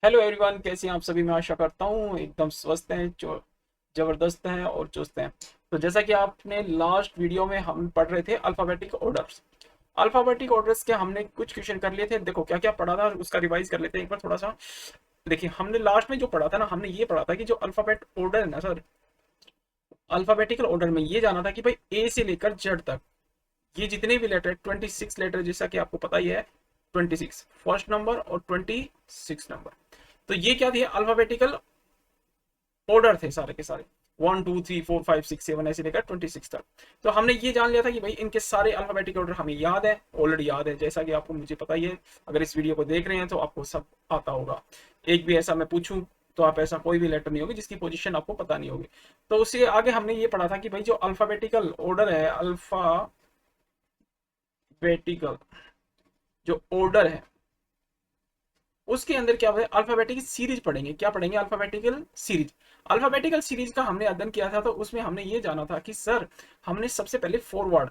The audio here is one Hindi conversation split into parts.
हेलो एवरीवन, कैसे हैं आप सभी। मैं आशा करता हूँ एकदम स्वस्थ हैं, जबरदस्त हैं और चुस्त हैं। तो जैसा कि आपने लास्ट वीडियो में हम पढ़ रहे थे अल्फाबेटिक ऑर्डर्स। अल्फाबेटिक ऑर्डर्स के हमने कुछ क्वेश्चन कर लिए थे। देखो क्या क्या पढ़ा था, उसका रिवाइज कर लेते हैं एक बार थोड़ा सा। देखिए, हमने लास्ट में जो पढ़ा था ना, हमने ये पढ़ा था कि जो अल्फाबेट ऑर्डर है ना सर, अल्फाबेटिकल ऑर्डर में ये जाना था कि भाई ए से लेकर जेड तक ये जितने भी लेटर 26 लेटर, जैसा कि आपको पता ही है, 26 फर्स्ट नंबर और 26 नंबर। तो ये क्या थी, अल्फाबेटिकल ऑर्डर थे सारे के सारे। 1 2 3 4 5 6 7 ऐसे लेकर 26 तक। तो हमने ये जान लिया था कि भाई इनके सारे अल्फाबेटिक ऑर्डर हमें याद है, ऑलरेडी याद है, जैसा कि आपको मुझे पता ही है। अगर इस वीडियो को देख रहे हैं तो आपको सब आता होगा। एक भी ऐसा मैं पूछूं तो आप ऐसा कोई भी लेटर नहीं होगी जिसकी पोजीशन आपको पता नहीं होगी। तो उससे आगे हमने ये पढ़ा था कि भाई जो अल्फाबेटिकल ऑर्डर है, अल्फाबेटिकल जो ऑर्डर है उसके अंदर क्या होता है, अल्फाबेटिकल सीरीज पढ़ेंगे। क्या पढ़ेंगे? Alphabetical series. अल्फाबेटिकल सीरीज का हमने अध्ययन किया था, तो उसमें हमने ये जाना था कि सर हमने सबसे पहले फॉरवर्ड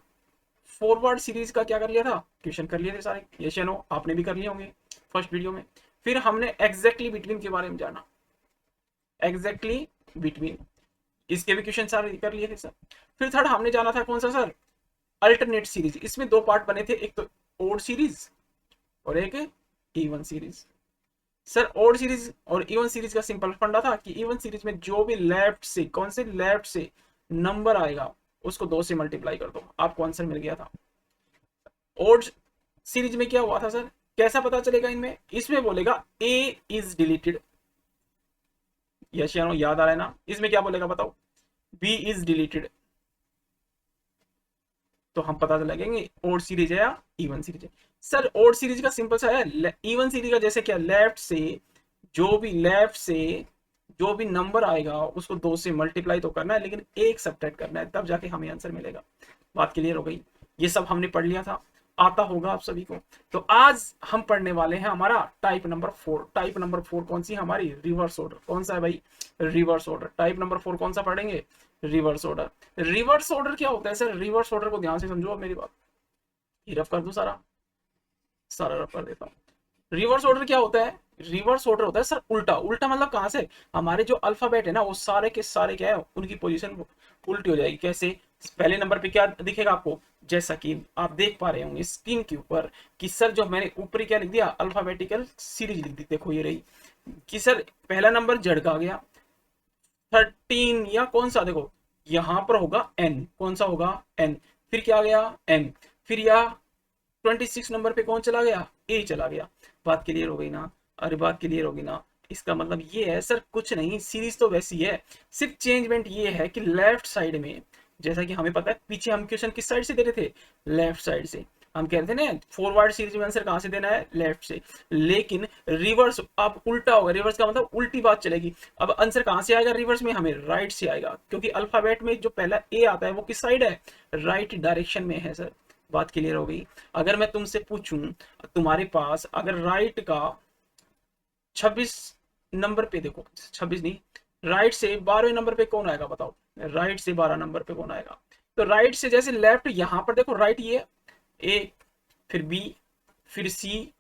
फॉरवर्ड सीरीज का क्या कर लिया था, क्वेश्चन कर लिए थे सारे। ये नो आपने भी कर लिए होंगे फर्स्ट वीडियो में। फिर हमने एग्जैक्टली बिटवीन के बारे में जाना, एग्जैक्टली बिटवीन, इसके भी क्वेश्चन सारे कर लिए थे सर। फिर थर्ड हमने जाना था कौन सा सर, अल्टरनेट सीरीज। इसमें दो पार्ट बने थे, एक तो ओड सीरीज और एक even series. Sir odd series और इवन सीरीज का सिंपल फंडा था कि इवन सीरीज में जो भी लेफ्ट से, कौन से लेफ्ट से नंबर आएगा उसको 2 से मल्टीप्लाई कर दो, आपको आंसर मिल गया था। ओड सीरीज में क्या हुआ था सर, कैसा पता चलेगा इनमें, इसमें बोलेगा ए इज डिलीटेड। यस या नो, याद आ रहा है ना? इसमें क्या बोलेगा बताओ, बी इज डिलीटेड। तो हम पता लगेंगे ओड सीरीज है या इवन सीरीज है। सर ओड सीरीज का सिंपल सा है, इवन सीरीज का जैसे क्या, लेफ्ट से जो भी नंबर आएगा उसको 2 से मल्टीप्लाई तो करना है, लेकिन एक सब्ट्रैक्ट करना है, तब जाके हमें आंसर मिलेगा। बात क्लियर हो गई? ये सब हमने पढ़ लिया था, आता होगा आप सभी को। तो आज हम पढ़ने वाले हैं हमारा टाइप नंबर 4। टाइप नंबर 4 कौन सी? हमारी रिवर्स ऑर्डर। कौन सा है भाई? Reverse order. टाइप नंबर 4 कौन सा पढ़ेंगे? Reverse order. रिवर्स ऑर्डर क्या होता है सर? रिवर्स ऑर्डर को ध्यान से समझो अब मेरी बात। ये रफ कर दूं, सारा सारा रफ कर देता हूँ। रिवर्स ऑर्डर क्या होता है? रिवर्स ऑर्डर होता है सर उल्टा। उल्टा मतलब कहां से, हमारे जो अल्फाबेट है ना वो सारे के सारे क्या है, उनकी पोजीशन उल्टी हो जाएगी। कैसे? पहले नंबर पे क्या दिखेगा आपको, जैसा कि आप देख पा रहे होंगे स्क्रीन के ऊपर कि सर जो मैंने ऊपर क्या लिख दिया, अल्फाबेटिकल सीरीज लिख दी। देखो ये रही कि सर पहला नंबर जेड का आ गया 13, या कौन सा, देखो यहां पर होगा एन। कौन सा होगा? एन। फिर क्या आ गया? एम। फिर या 26 नंबर पे कौन चला गया? ए चला गया। बात क्लियर हो गई ना? अरे बात क्लियर होगी ना? इसका मतलब ये है सर, कुछ नहीं, सीरीज तो वैसी है, सिर्फ चेंजमेंट ये है कि लेफ्ट साइड में, जैसा कि हमें पता है, पीछे हम क्वेश्चन किस साइड से दे रहे थे, लेफ्ट साइड से। हम कह रहे थे ना फॉरवर्ड सीरीज में आंसर कहां से देना है, लेफ्ट से। लेकिन रिवर्स अब उल्टा होगा, रिवर्स का मतलब उल्टी बात चलेगी। अब आंसर कहां से आएगा रिवर्स में, हमें राइट से आएगा, क्योंकि अल्फाबेट में जो पहला ए आता है वो किस साइड है, राइट डायरेक्शन में है सर। बात क्लियर हो गई? अगर मैं तुमसे पूछूं, तुम्हारे पास अगर राइट का 26 नंबर पे, देखो 26 नहीं, राइट से 12वें नंबर पे कौन आएगा बताओ, राइट से 12 नंबर पे कौन आएगा? तो राइट से जैसे लेफ्ट, यहां पर देखो राइट ये ए, फिर बी, फिर सी,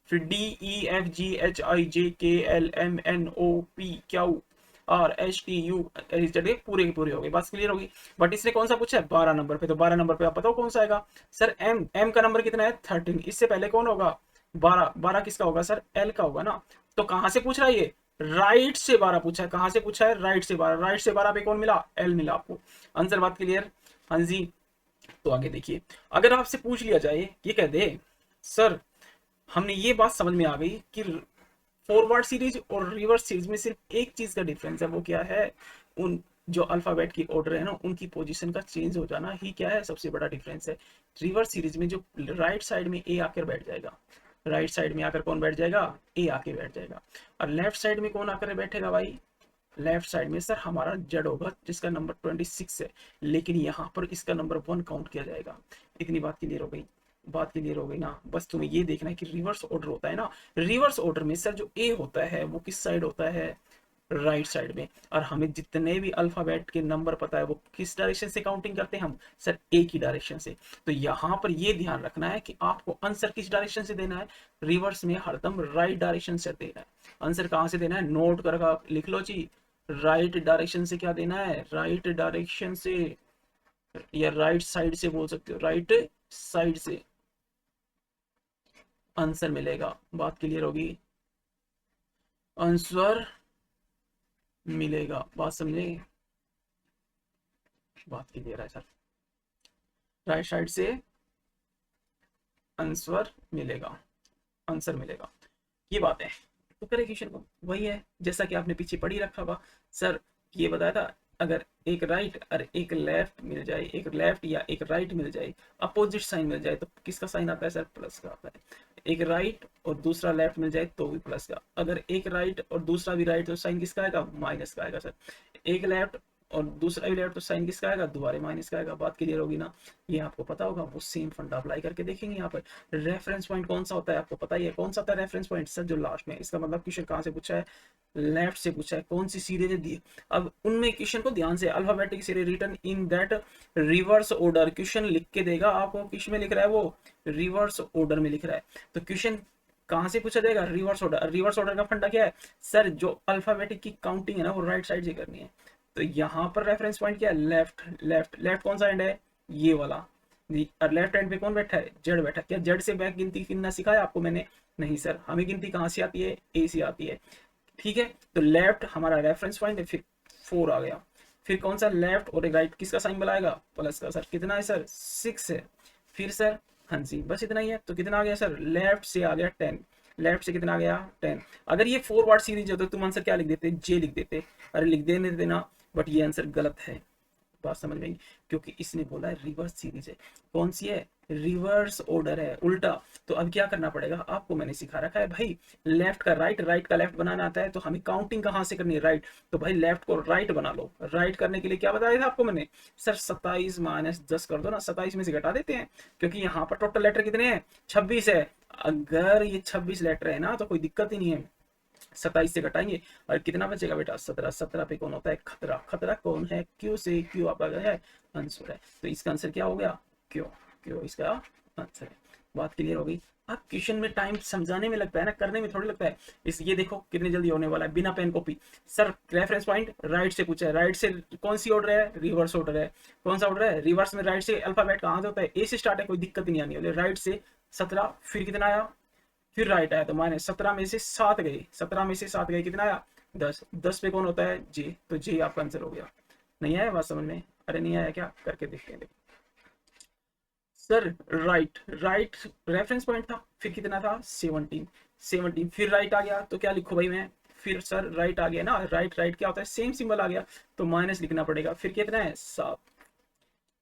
फिर D E F G H I J K L M N O P Q R S T U, पूरे के पूरे हो गए। बात क्लियर होगी? बट इसने कौन सा पूछा है, 12 नंबर पे। तो 12 नंबर पे आप बताओ कौन सा आएगा सर, एम। एम का नंबर कितना है? 13। इससे पहले कौन होगा? 12। 12 किसका होगा सर? एल का होगा ना। तो कहां से पूछ रहा है ये, राइट से 12 पूछा है। कहां से पूछा है? राइट से 12। राइट से 12 पे कौन मिला? एल मिला आपको आंसर। बात क्लियर? हाँ जी। तो आगे देखिए, अगर आपसे पूछ लिया जाए, ये कह दे सर हमने ये बात समझ में आ गई कि फॉरवर्ड सीरीज और रिवर्स सीरीज में सिर्फ एक चीज का डिफरेंस है, वो क्या है, उन जो अल्फाबेट की ऑर्डर है ना उनकी पोजीशन का चेंज हो जाना ही क्या है, सबसे बड़ा डिफरेंस है। रिवर्स सीरीज में जो राइट साइड में ए आकर बैठ जाएगा, राइट साइड में आकर कौन बैठ जाएगा? ए आके बैठ जाएगा। और लेफ्ट साइड में कौन आकर बैठेगा भाई? लेफ्ट साइड में सर हमारा जेड होगा जिसका नंबर 26 है, लेकिन यहाँ पर इसका नंबर 1 काउंट किया जाएगा। इतनी बात क्लियर हो गई? बात क्लियर हो गई ना? बस तुम्हें ये देखना है कि रिवर्स ऑर्डर होता है ना, रिवर्स ऑर्डर में सर जो ए होता है वो किस साइड होता है, राइट साइड में। और हमें जितने भी अल्फाबेट के नंबर पता है वो किस डायरेक्शन से काउंटिंग करते हैं हम, सर एक ही डायरेक्शन से। तो यहाँ पर ये ध्यान रखना है कि आपको आंसर किस डायरेक्शन से देना है, रिवर्स में हरदम राइट डायरेक्शन से देना है। आंसर कहाँ से देना है, नोट कर आप लिख लो जी, राइट डायरेक्शन से क्या देना है, राइट डायरेक्शन से, या राइट साइड से बोल सकते हो, राइट साइड से आंसर मिलेगा। बात क्लियर होगी, आंसर मिलेगा, बात समझे, बात क्लियर है सर, राइट साइड से आंसर मिलेगा, आंसर मिलेगा, ये बात है। तो करें क्वेश्चन को, वही है जैसा कि आपने पीछे पढ़ी रखा होगा सर, ये बताया था अगर एक राइट और एक लेफ्ट मिल जाए, एक लेफ्ट या एक राइट मिल जाए, अपोजिट साइन मिल जाए, तो किसका साइन आता है सर, प्लस का आता है। एक राइट और दूसरा लेफ्ट मिल जाए तो भी प्लस का, अगर एक राइट और दूसरा भी राइट तो साइन किसका आएगा, माइनस का आएगा सर। एक लेफ्ट और दूसरा भी लेफ्ट तो साइन किसका आएगा, दोबारा माइनस का आएगा। बात क्लियर होगी ना, ये आपको पता होगा, वो सेम फंडा अप्लाई करके देखेंगे। यहाँ पर रेफरेंस पॉइंट कौन सा होता है आपको पता ही है, कौन सा होता है रेफरेंस पॉइंट सर, जो लास्ट में। इसका मतलब क्वेश्चन कहाँ से पूछा है, लेफ्ट से पूछा है, कौन सी सीरीज दी। अब उनमें क्वेश्चन को ध्यान से, alphabetic series written in that reverse order, question लिख के देगा आपको, किस में लिख रहा है वो, रिवर्स ऑर्डर में लिख रहा है। तो क्वेश्चन कहां से पूछा जाएगा, रिवर्स ऑर्डर। रिवर्स ऑर्डर का फंडा क्या है सर, जो अल्फाबेटिक की काउंटिंग है ना वो राइट साइड से करनी है। तो यहाँ पर रेफरेंस पॉइंट क्या है, लेफ्ट। लेफ्ट लेफ्ट कौन सा एंड है, ये वाला। और लेफ्ट हैंड पे कौन बैठा है, जेड बैठा। क्या जेड से बैक गिनती गिनना सिखाया आपको मैंने, नहीं सर, हमें गिनती कहाँ से आती है, ए से आती है। ठीक है, तो लेफ्ट हमारा रेफरेंस पॉइंट है, फिर 4 आ गया। फिर कौन सा लेफ्ट और एक राइट, किसका साइन बनाएगा, प्लस का। सर कितना है सर, 6 है। फिर सर हाँ जी बस इतना ही है। तो कितना आ गया सर, लेफ्ट से आ गया 10, लेफ्ट से कितना आ गया 10। अगर ये 4 वार्ड सीरीज है तो तुम आंसर क्या लिख देते, जे लिख देते। अरे लिख देने देना, बट ये आंसर गलत है। बात समझ में आई, क्योंकि इसने बोला है रिवर्स सीरीज है। कौन सी है, रिवर्स ऑर्डर है, उल्टा। तो अब क्या करना पड़ेगा आपको, मैंने सिखा रखा है भाई, लेफ्ट का राइट, राइट का लेफ्ट बनाना आता है। तो हमें काउंटिंग कहां से करनी है, राइट। तो भाई लेफ्ट को राइट बना लो। राइट करने के लिए क्या बताया था आपको मैंने, सर 27 माइनस 10 कर दो ना, 27 में से घटा देते हैं, क्योंकि यहाँ पर टोटल लेटर कितने हैं, 26 है। अगर ये 26 लेटर है ना तो कोई दिक्कत ही नहीं है, 27 से घटाएंगे और कितना बचेगा बेटा, 17। 17 पे कौन होता है, खतरा। खतरा कौन है, क्यू से, क्यू आपका है आंसर है। तो इसका आंसर क्या हो गया, क्यों, क्यों इसका आंसर है। बात क्लियर हो गई। अब क्वेश्चन में टाइम समझाने में लगता है ना, करने में थोड़ी लगता है। इस ये देखो कितनी जल्दी होने वाला है, बिना pen copy. Sir reference point right से पूछा है, राइट से कौन सी ऑर्डर है, रिवर्स ऑर्डर है। कौन सा ऑर्डर है, रिवर्स में। राइट से अल्फाबेट कहाँ से होता है, ए से स्टार्ट है, कोई दिक्कत नहीं आनी वाली। राइट से 17, फिर कितना आया, फिर राइट आया, तो माइनस 17 में से 7 गए, 17 में से 7 गए, कितना आया 10। 10 पे कौन होता है, जे। तो जे आपका आंसर हो गया। नहीं आया बात समझ में, अरे नहीं आया क्या, करके देखते हैं। Sir right, right reference point था, फिर कितना था 17, 17 फिर राइट आ गया, तो क्या लिखो भाई मैं, फिर सर राइट आ गया ना, राइट राइट क्या होता है, सेम सिंबल आ गया, तो माइनस लिखना पड़ेगा। फिर कितना है 7,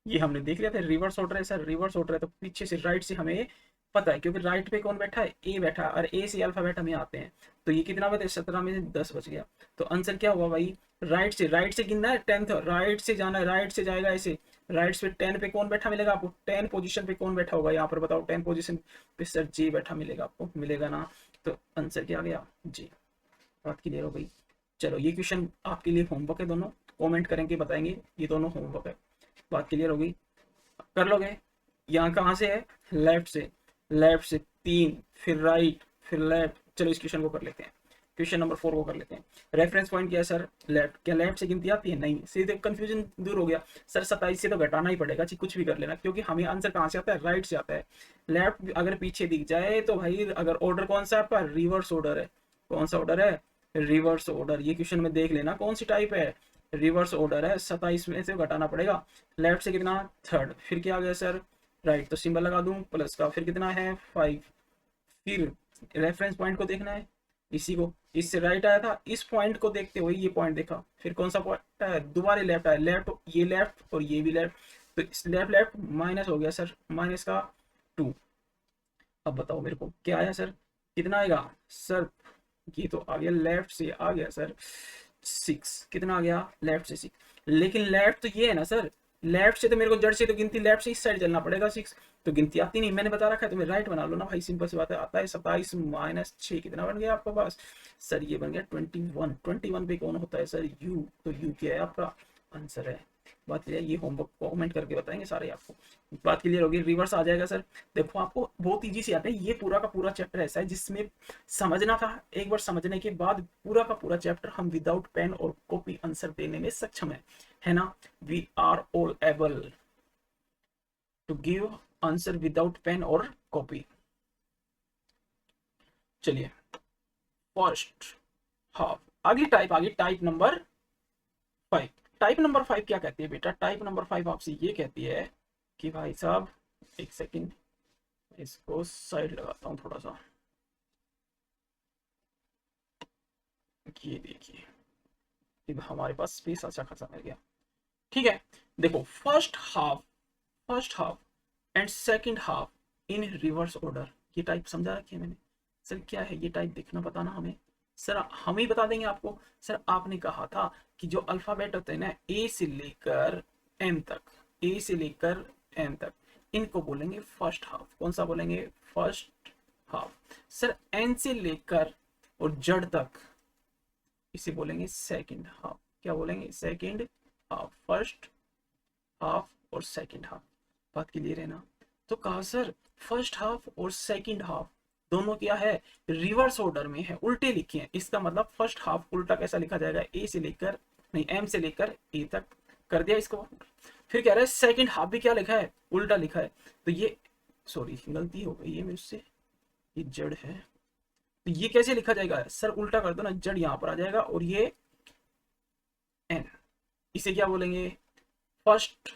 ये हमने देख लिया था, रिवर्स ऑर्डर है सर, रिवर्स ऑर्डर है तो पीछे से राइट से हमें पता है, क्योंकि राइट पे कौन बैठा है, ए बैठा है, और ए से अल्फाबेट हमें आते हैं। तो ये कितना बचे, 17 में से 10 बच गया। तो आंसर क्या हुआ भाई, राइट से गिनना है 10th, राइट से जाना है, राइट से जाएगा ऐसे। राइट पे 10 पे कौन बैठा मिलेगा आपको, 10 पोजीशन पे कौन बैठा होगा यहाँ पर बताओ, 10 पोजीशन पे सर जी बैठा मिलेगा आपको, मिलेगा ना। तो आंसर क्या आ गया, जी। बात क्लियर हो गई। चलो ये क्वेश्चन आपके लिए होमवर्क है, दोनों कमेंट करेंगे बताएंगे, ये दोनों होमवर्क है। बात क्लियर हो गई, कर लोगे। यहाँ कहाँ से है, लेफ्ट से, लेफ्ट से 3, फिर राइट, फिर लेफ्ट। चलो इस क्वेश्चन को कर लेते हैं, क्वेश्चन नंबर 4 को कर लेते हैं। रेफरेंस पॉइंट क्या है सर, लेफ्ट। क्या लेफ्ट से गिनती आती है, नहीं। सीधे कंफ्यूजन दूर हो गया सर, 27 से तो घटाना ही पड़ेगा, चाहे कुछ भी कर लेना, क्योंकि हमें आंसर कहाँ से आता है, राइट से आता है। लेफ्ट अगर पीछे दिख जाए तो भाई, अगर ऑर्डर कौन सा है आपका, रिवर्स ऑर्डर है। कौन सा ऑर्डर है, रिवर्स ऑर्डर। ये क्वेश्चन में देख लेना कौन सी टाइप है, रिवर्स ऑर्डर है। 27 में से घटाना पड़ेगा, लेफ्ट से कितना 3rd, फिर क्या आ गया सर राइट, तो सिंबल लगा दूं प्लस का, फिर कितना है 5। फिर रेफरेंस पॉइंट को देखना है, इसी को, इससे राइट आया था, इस पॉइंट को देखते हुए ये पॉइंट देखा, फिर कौन सा पॉइंट है, दोबारा लेफ्ट आया, लेफ्ट, ये लेफ्ट और ये भी लेफ्ट, तो इस लेफ्ट लेफ्ट माइनस हो गया सर, माइनस का 2। अब बताओ मेरे को क्या आया सर, कितना आएगा सर, ये तो आ गया लेफ्ट से आ गया सर 6, कितना आ गया लेफ्ट से 6। लेकिन लेफ्ट तो ये है ना सर, लेफ्ट से तो मेरे को जड़ से तो गिनती लेफ्ट से इस साइड चलना पड़ेगा 6, तो गिनती आती नहीं, मैंने बता रखा है, तुम्हें राइट बना लो ना भाई, सिंपल सी बात है। आता है 27 माइनस 6 कितना बन गया आपके पास सर, ये बन गया 21। 21 पे कौन होता है सर, यू, तो यू क्या है आपका आंसर है। बात क्लियर, ये होमवर्क कमेंट करके बताएंगे सारे आपको, बात क्लियर होगी। रिवर्स आ जाएगा सर, देखो आपको बहुत इजी से आता है, ये पूरा का पूरा चैप्टर ऐसा है जिसमें समझना था, एक बार समझने के बाद पूरा का पूरा चैप्टर हम विदाउट पेन और कॉपी आंसर देने में सक्षम है ना। We are all able to give answer without pen और कॉपी। चलिए फर्स्ट हाफ, आगे टाइप नंबर 5। टाइप नंबर 5 क्या कहती है बेटा, टाइप नंबर 5 आपसे ये कहती है कि भाई साहब एक सेकंड, इसको साइड लगाता हूं थोड़ा सा, ये देखिए हमारे पास स्पेस अच्छा खासा मिल गया, ठीक है। देखो first half and second half in reverse order, ये टाइप समझा रखी है मैंने सर, क्या है ये टाइप देखना बताना हमें सर, हम ही बता देंगे आपको सर। आपने कहा था कि जो अल्फाबेट होते हैं ना ए से लेकर एम तक, ए से लेकर एम तक, इनको बोलेंगे फर्स्ट हाफ। कौन सा बोलेंगे, फर्स्ट हाफ। सर एन से लेकर और जड़ तक इसे बोलेंगे सेकंड हाफ। क्या बोलेंगे, सेकंड हाफ। फर्स्ट हाफ और सेकंड हाफ, बात क्लियर है ना। तो कहा सर फर्स्ट हाफ और सेकंड हाफ दोनों क्या है, रिवर्स ऑर्डर में है, उल्टे लिखे हैं। इसका मतलब फर्स्ट हाफ उल्टा कैसा लिखा जाएगा, ए से लेकर नहीं एम से लेकर ए तक कर दिया इसको। फिर कह रहा है सेकंड हाफ भी क्या लिखा है, उल्टा लिखा है। तो ये सॉरी गलती हो गई है मुझसे, ये जड़ है, तो ये कैसे लिखा जाएगा सर, उल्टा कर दो ना, जड़ यहां पर आ जाएगा और ये एन, इसे क्या बोलेंगे, फर्स्ट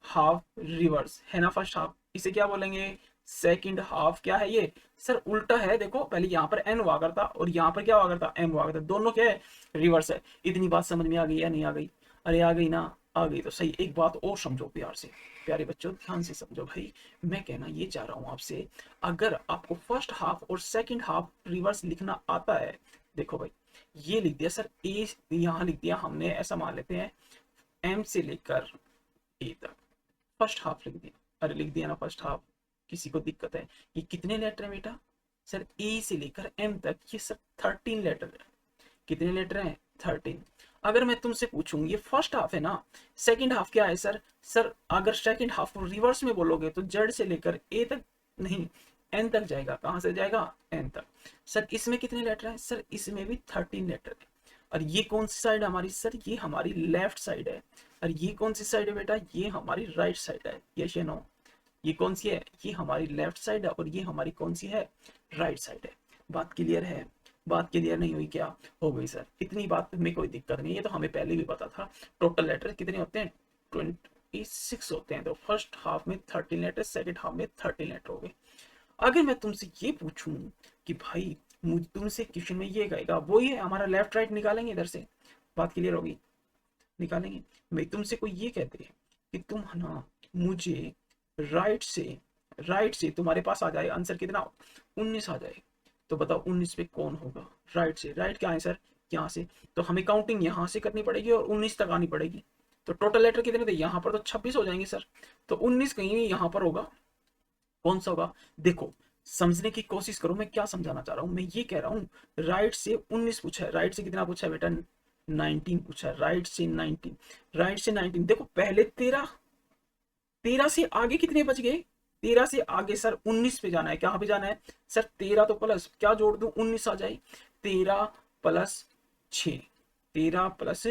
हाफ रिवर्स है ना, फर्स्ट हाफ। इसे क्या बोलेंगे, सेकंड हाफ। क्या है ये सर, उल्टा है। देखो पहले यहाँ पर एन हुआ करता और यहाँ पर क्या हुआ करता, एम हुआ करता, दोनों क्या है, रिवर्स है। इतनी बात समझ में आ गई या नहीं आ गई, अरे आ गई ना, आ गई तो सही। एक बात और समझो प्यार से, प्यारे बच्चों ध्यान से समझो भाई, मैं कहना ये चाह रहा हूँ आपसे, अगर आपको फर्स्ट हाफ और सेकंड हाफ रिवर्स लिखना आता है, देखो भाई ये लिख दिया सर, ए यहाँ लिख दिया हमने, ऐसा मान लेते हैं एम से लेकर ए तक फर्स्ट हाफ लिख दिया, अरे लिख दिया ना फर्स्ट हाफ, किसी को दिक्कत है। ये कितने लेटर है बेटा सर, ए से लेकर एम तक ये सर 13 लेटर है। कितने लेटर हैं, 13। अगर मैं तुमसे पूछूं ये फर्स्ट हाफ है ना, सेकंड हाफ क्या है सर, सर अगर सेकंड हाफ को रिवर्स में बोलोगे तो जेड से लेकर ए तक नहीं एन तक जाएगा। कहां से जाएगा, एन तक। सर इसमें कितने लेटर हैं सर, इसमें भी 13 लेटर है। और ये कौन सी साइड है हमारी सर, ये हमारी लेफ्ट साइड है। और ये कौन सी साइड है बेटा, ये हमारी राइट साइड है। यस या नो, ये कौन सी है, ये हमारी लेफ्ट साइड है और ये हमारी कौन सी है, राइट साइड है। बात क्लियर है, बात क्लियर नहीं हुई क्या, हो गई सर। इतनी बात में कोई दिक्कत नहीं है, तो हमें पहले भी पता था। टोटल लेटर कितने होते हैं, 26 होते हैं। तो फर्स्ट हाफ में 13 लेटर, सेकंड हाफ में 13 लेटर हो गए। अगर मैं तुमसे ये पूछूं कि भाई मुझे तुमसे क्वेश्चन में ये कहेगा, वो ये हमारा लेफ्ट राइट निकालेंगे इधर से, बात क्लियर होगी, निकालेंगे। मैं तुमसे कोई ये कहते हैं कि तुम ना मुझे राइट से तुम्हारे पास आ जाए आंसर कितना, 19 आ जाए, तो बताओ 19 पे कौन होगा, राइट से। राइट क्या है सर, यहाँ से, तो हमें काउंटिंग यहाँ से करनी पड़ेगी और 19 तक आनी पड़ेगी। तो टोटल लेटर कितने थे, यहाँ पर तो 26 हो जाएंगे सर, तो 19 कहीं नहीं यहाँ पर होगा। कौन सा होगा, देखो समझने की कोशिश करो मैं क्या समझाना चाह रहा हूँ। मैं ये कह रहा हूँ राइट से 19 पूछा है, राइट से कितना पूछा है बेटा, 19 पूछा है, राइट से 19, राइट से 19। देखो पहले 13 से आगे कितने बच गए, 13 से आगे सर 19 पे जाना है। कहाँ पे जाना है सर, 13 तो प्लस क्या जोड़ दूं, 19 आ जाए, 13 प्लस 6, 13 प्लस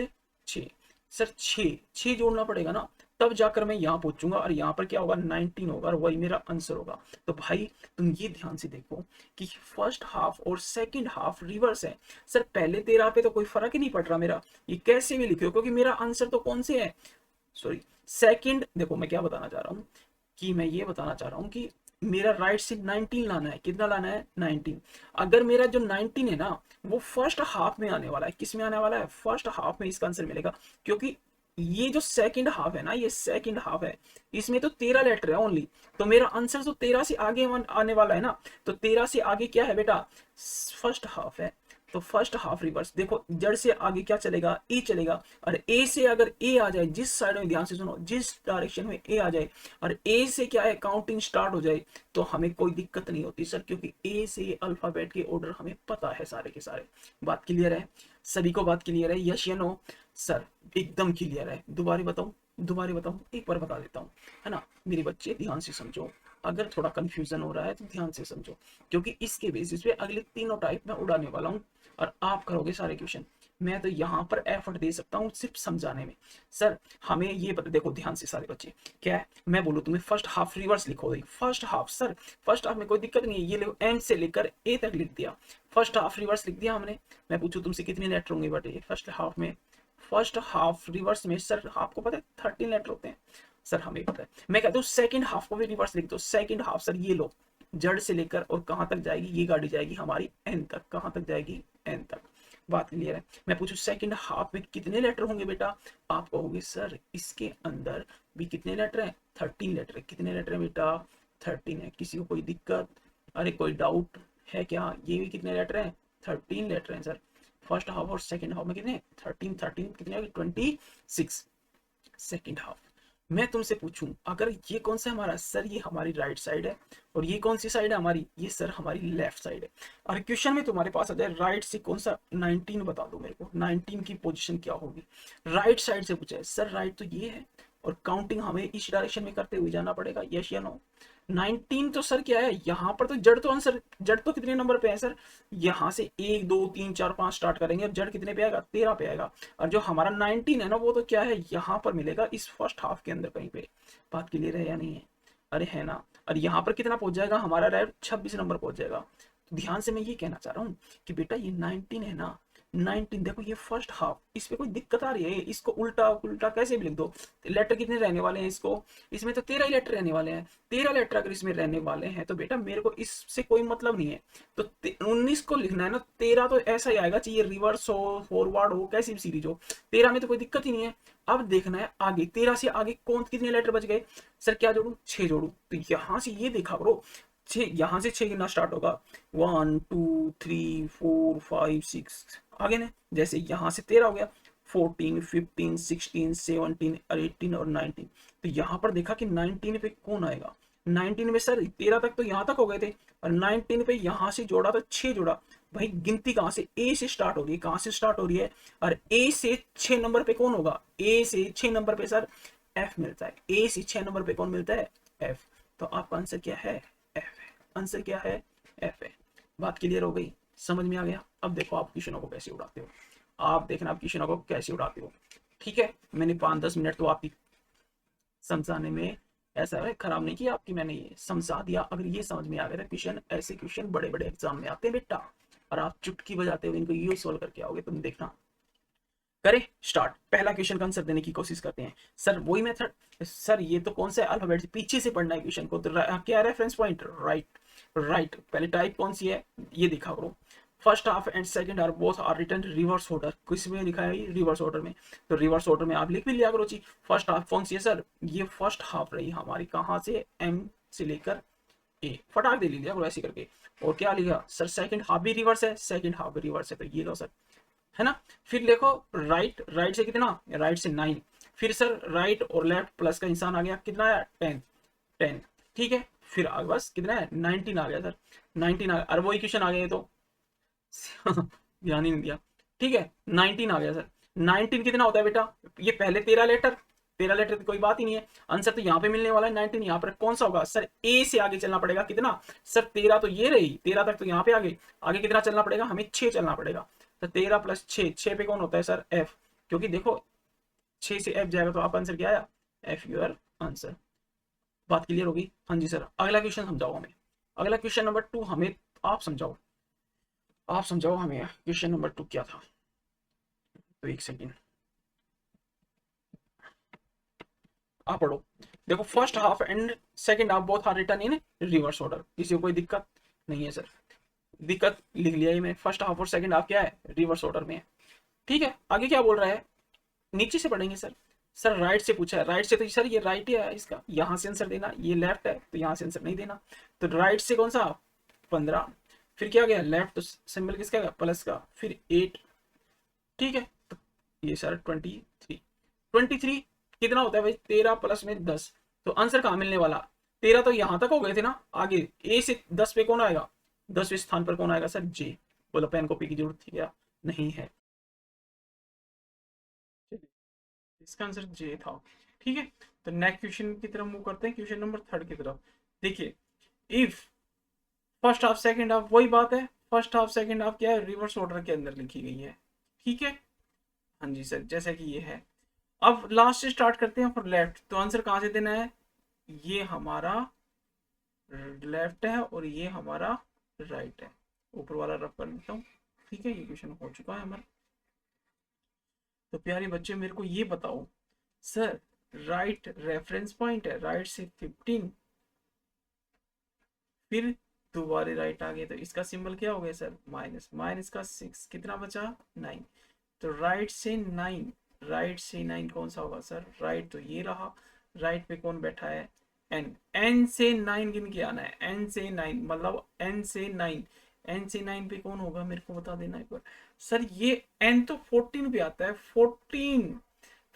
6 सर 6 जोड़ना पड़ेगा ना, तब जाकर मैं यहाँ पहुंचूंगा और यहाँ पर क्या होगा, 19 होगा और वही मेरा आंसर होगा। तो भाई तुम ये ध्यान से देखो कि फर्स्ट हाफ और सेकंड हाफ रिवर्स है सर। पहले 13 पे तो कोई फर्क ही नहीं पड़ रहा मेरा, ये कैसे भी लिखो, क्योंकि मेरा आंसर तो कौन से है, सॉरी सेकंड। देखो मैं क्या बताना चाह रहा हूँ, कि मैं ये बताना चाह रहा हूँ कि मेरा राइट से 19 लाना है। कितना लाना है, 19। अगर मेरा जो 19 है ना वो फर्स्ट हाफ में आने वाला है, किस में आने वाला है, फर्स्ट हाफ में इसका आंसर मिलेगा। क्योंकि ये जो सेकंड हाफ है ना, ये सेकंड हाफ है, इसमें तो 13 लेटर है ओनली, तो मेरा आंसर तो 13 से आगे आने वाला है ना। तो 13 से आगे क्या है बेटा, फर्स्ट हाफ है, तो फर्स्ट हाफ रिवर्स, देखो जड़ से आगे क्या चलेगा, ए चलेगा, और ए से अगर ए आ जाए, जिस साइड में, ध्यान से सुनो, जिस डायरेक्शन में ए आ जाए और ए से क्या है काउंटिंग स्टार्ट हो जाए, तो हमें कोई दिक्कत नहीं होती सर, क्योंकि ए से अल्फाबेट के ऑर्डर हमें पता है सारे के सारे। बात क्लियर है सभी को? बात क्लियर है? यस या नो? सर एकदम क्लियर है। दोबारा बताऊं? दोबारा बताऊं? एक बार बता देता हूं, है ना मेरे बच्चे, ध्यान से समझो। अगर थोड़ा कंफ्यूजन हो रहा है तो ध्यान से समझो, क्योंकि इसके बेसिस पे अगले तीनों टाइप में उड़ाने वाला हूं और आप करोगे सारे क्वेश्चन। मैं तो यहाँ पर एफर्ट दे सकता हूँ सिर्फ समझाने में। सर हमें ये बता, देखो ध्यान से सारे बच्चे, क्या है मैं बोलूँ तुम्हें फर्स्ट हाफ रिवर्स लिखो, first half, sir first half में कोई दिक्कत नहीं है, ये लिखो एम से लेकर ए तक लिख दिया, फर्स्ट हाफ रिवर्स लिख दिया हमने। मैं पूछूं तुमसे कितने लेटर होंगे बेटे फर्स्ट हाफ में? फर्स्ट हाफ रिवर्स में सर आपको पता है 13 लेटर होते हैं सर, हमें पता है। मैं कहता हूँ सेकंड हाफ को भी रिवर्स लिख दो, सेकंड हाफ सर ये लो, जड़ से लेकर और कहां तक जाएगी, ये गाड़ी जाएगी हमारी एन तक, कहां तक जाएगी, एन तक। बात क्लियर है? मैं पूछूं सेकंड हाफ में कितने लेटर होंगे बेटा? आप कहोगे सर इसके अंदर भी कितने लेटर हैं? 13 लेटर है। कितने लेटर है बेटा? 13 है। किसी को कोई दिक्कत, अरे कोई डाउट है क्या? ये भी कितने लेटर हैं? 13 लेटर हैं सर। फर्स्ट हाफ और सेकंड हाफ में कितने? 13 कितने? 26 सेकंड हाफ। मैं तुमसे पूछूं अगर ये कौन सा हमारा, सर ये हमारी राइट साइड है, और ये कौन सी साइड है हमारी, ये सर हमारी लेफ्ट साइड है। और क्वेश्चन में तुम्हारे पास आ जाए राइट से कौन सा 19 बता दो मेरे को, 19 की पोजीशन क्या होगी? राइट साइड से पूछा है सर, राइट तो ये है और काउंटिंग हमें इस डायरेक्शन में करते हुए जाना पड़ेगा, यस या नो? 19 तो सर क्या है, यहाँ पर तो जड़, तो आंसर जड़ तो कितने नंबर पे है सर? यहाँ से 1 2 3 4 5 स्टार्ट करेंगे और जड़ कितने पे आएगा? 13 पे आएगा। और जो हमारा 19 है ना, वो तो क्या है, यहाँ पर मिलेगा इस फर्स्ट हाफ के अंदर कहीं पे। बात क्लियर है या नहीं है? अरे है ना। और यहाँ पर कितना पहुंच जाएगा हमारा? राइट 26 नंबर पहुंच जाएगा। तो ध्यान से मैं ये कहना चाह रहा हूँ कि बेटा ये 19 है ना, 19 देखो ये फर्स्ट हाफ, इस पे कोई दिक्कत आ रही है? इसको उल्टा उल्टा कैसे भी लिख दो। लेटर कितने रहने वाले हैं इसको? इसमें तो 13 ही लेटर रहने वाले हैं। 13 लेटर अगर इसमें रहने वाले हैं तो बेटा मेरे को इससे कोई मतलब नहीं है। तो 19 को लिखना है ना, 13 तो ऐसा ही आएगा, चाहिए रिवर्स हो फॉरवर्ड हो कैसी भी सीरीज हो, 13 में तो कोई दिक्कत ही नहीं है। अब देखना है आगे, 13 से आगे कौन कितने लेटर बच गए? सर क्या जोड़ू? 6 जोड़ू। तो यहां से ये देखा करो, 6, यहाँ से 6 गिनना स्टार्ट होगा, 1 2 3 4 5 6, आगे ने जैसे यहाँ से 13 हो गया, 14 15 16 17 18 और 19। तो यहाँ पर देखा कि 19 पे कौन आएगा? 19 में सर 13 तक तो यहाँ तक हो गए थे, और 19 पे यहाँ से जोड़ा तो 6 जोड़ा। भाई गिनती कहाँ से? ए से स्टार्ट हो रही है, कहाँ से स्टार्ट हो रही है? और ए से 6 नंबर पे कौन होगा? ए से 6 नंबर पे सर एफ मिलता है। ए से 6 नंबर पे कौन मिलता है? एफ। तो आपका आंसर क्या है? एफ है। आंसर क्या है? एफ है। बात क्लियर हो गई? समझ में आ गया? अब देखो आप क्वेश्चनों को कैसे उड़ाते हो, आप देखना आप क्वेश्चनों को कैसे उड़ाते हो। ठीक है, मैंने 5-10 मिनट तो आपकी समझाने में ऐसा है खराब नहीं किया आपकी, मैंने ये समझा दिया। अगर ये समझ में आ गया था क्वेश्चन, ऐसे क्वेश्चन बड़े बड़े एग्जाम में आते हैं बेटा, और आप चुटकी बजाते हुए इनको यूज सोल्व करके आओगे, तुम देखना। करें स्टार्ट। पहला क्वेश्चन का आंसर देने की कोशिश करते हैं। सर वही मेथड, सर ये तो कौन सा है? अल्फाबेट से पीछे से पढ़ना है क्वेश्चन को, तो क्या रेफरेंस पॉइंट? Right right. पहले टाइप कौन सी है ये दिखा करो। First half and second half both are written reverse order. किस में लिखा है? रिवर्स ऑर्डर में। तो रिवर्स ऑर्डर में आप लिख भी लिया करो जी। फर्स्ट हाफ कौन सी है सर? ये फर्स्ट हाफ रही हमारी, कहां से? एम से लेकर ए, फटाक दे लिया करो ऐसे करके। और क्या लिखा सर? सेकंड हाफ भी रिवर्स है, सेकंड हाफ भी रिवर्स है, तो ये लो सर, है ना। फिर देखो राइट, राइट से कितना? राइट से 9। फिर सर राइट और लेफ्ट प्लस का इंसान आ गया, कितना आया? 10 10। ठीक है, फिर बस कितना है? 19 आ गया सर, 19 आ गया। अरे वही क्वेश्चन आ गया ये तो ध्यान ही नहीं दिया। ठीक है 19 आ गया सर। 19 कितना होता है बेटा? ये पहले 13 लेटर, 13 लेटर तो कोई बात ही नहीं है। आंसर तो यहाँ पे मिलने वाला है 19। यहाँ पर कौन सा होगा सर? ए से आगे चलना पड़ेगा, कितना सर? 13 तो ये रही, 13 तक तो यहाँ पे आगे, आगे कितना चलना पड़ेगा हमें? 6 चलना पड़ेगा। तो 13 प्लस 6, 6 पे कौन होता है सर? एफ। क्योंकि देखो 6 से एफ जाएगा, तो आप आंसर क्या आया? F your answer. बात क्लियर होगी? हाँ जी सर। अगला क्वेश्चन समझाओ हमें। अगला क्वेश्चन नंबर 2 हमें आप समझाओ, आप समझाओ हमें क्वेश्चन नंबर 2 क्या था। तो एक सेकेंड आप पढ़ो। देखो first half and second half both are written in reverse order. किसी को कोई दिक्कत नहीं है सर? दिक्कत लिख लिया है मैंने, फर्स्ट हाफ और सेकंड हाफ क्या है? रिवर्स ऑर्डर में है। ठीक है, आगे क्या बोल रहा है? नीचे से पढ़ेंगे सर। सर राइट से पूछा है, राइट से तो सर ये राइट ही है इसका, यहां से आंसर देना। ये लेफ्ट है तो यहां से आंसर नहीं देना। तो राइट से कौन सा? 15। फिर क्या गया लेफ्ट सिंबल किसका गया प्लस का, फिर 8, ठीक है। तो ये सारा 23, 23 कितना होता है भाई 13 प्लस में 10, तो आंसर कहाँ मिलने वाला 13 तो यहां तक हो गए थे ना, आगे ए से 10 पे कौन आएगा, 10वें स्थान पर कौन आएगा सर जे। बोलो पेन कॉपी की जरूरत थी क्या, नहीं है, इसका आंसर जे था, ठीक है। तो नेक्स्ट क्वेश्चन की तरफ मूव करते हैं, क्वेश्चन नंबर 3 की तरफ। देखिए if first half second half, वही बात है, फर्स्ट हाफ सेकंड हाफ क्या है रिवर्स ऑर्डर के अंदर लिखी गई है, ठीक है। हाँ जी सर, जैसा कि ये है। अब लास्ट से स्टार्ट करते हैं फॉर लेफ्ट, तो आंसर कहाँ से देना है, ये हमारा लेफ्ट है और ये हमारा राइट है, ऊपर वाला रफ कर देता हूँ, ठीक है। ये क्वेश्चन हो चुका है हमारा। तो प्यारे बच्चे मेरे को ये बताओ सर, राइट रेफरेंस पॉइंट है, राइट से 15, फिर दोबारे राइट आ गए, तो इसका सिंबल क्या हो गया सर माइनस, माइनस का 6, कितना बचा 9, तो राइट से 9, राइट से 9 कौन सा होगा सर, राइट तो ये रहा, राइट पे कौन बैठा है एन, एन से 9 गिन के आना है, एन से 9 मतलब एन से 9, एन से 9 पे कौन होगा मेरे को बता देना एक बार सर, ये एन तो 14 पे आता है, 14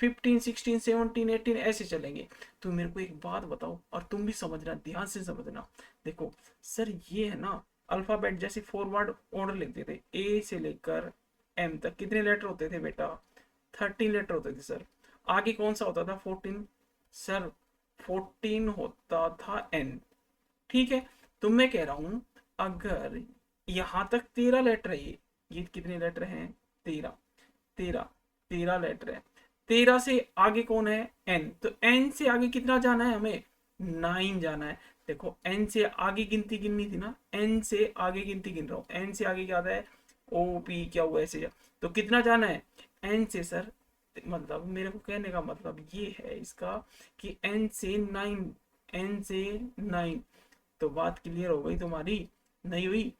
15 16 17 18 ऐसे चलेंगे। तो मेरे को एक बात बताओ और तुम भी समझना, ध्यान से समझना, देखो सर ये है ना अल्फाबेट जैसे फॉरवर्ड ऑर्डर लिखते थे, ए से लेकर एम तक कितने लेटर होते थे बेटा, 13 लेटर होते थे सर। आगे कौन सा होता था 14 सर, 14 होता था एन, ठीक है। तो मैं कह रहा हूं अगर यहां तक 13 लेटर है, ये कितने लेटर हैं 13, 13, 13 लेटर है, 13 से आगे कौन है एन, तो एन से आगे कितना जाना है हमें 9 जाना है। देखो एन से आगे गिनती गिननी थी ना, एन से आगे गिनती गिन रहा हूँ, एन से आगे क्या आता है ओ पी क्या हुआ ऐसे जा, तो कितना जाना है एन से सर, मतलब मेरे को कहने का मतलब ये है इसका कि एन से 9, एन से 9, तो बात क्लियर हो गई तुम्हारी, नहीं हुई,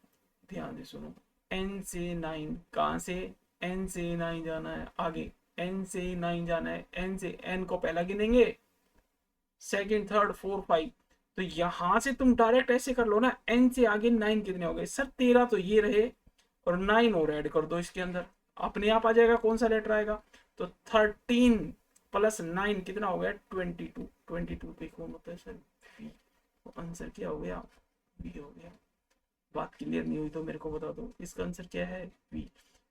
ध्यान से सुनो, एन से 9 कहाँ से, एन से 9 जाना है आगे, एन से 9 जाना है, एन से एन को पहला गिनेंगे, सेकंड थर्ड फोर फाइव, तो यहां से तुम डायरेक्ट ऐसे कर लो ना, एन से आगे 9 कितने हो गए सर 13, तो ये रहे और 9 और ऐड कर दो इसके अंदर, अपने आप आ जाएगा कौन सा लेटर आएगा, तो 13 प्लस 9 कितना हो गया 22, 22 पे कौन होता है सर वी, तो आंसर क्या हो गया वी हो गया। बात क्लियर नहीं हुई तो मेरे को बता दो इसका आंसर क्या है वी।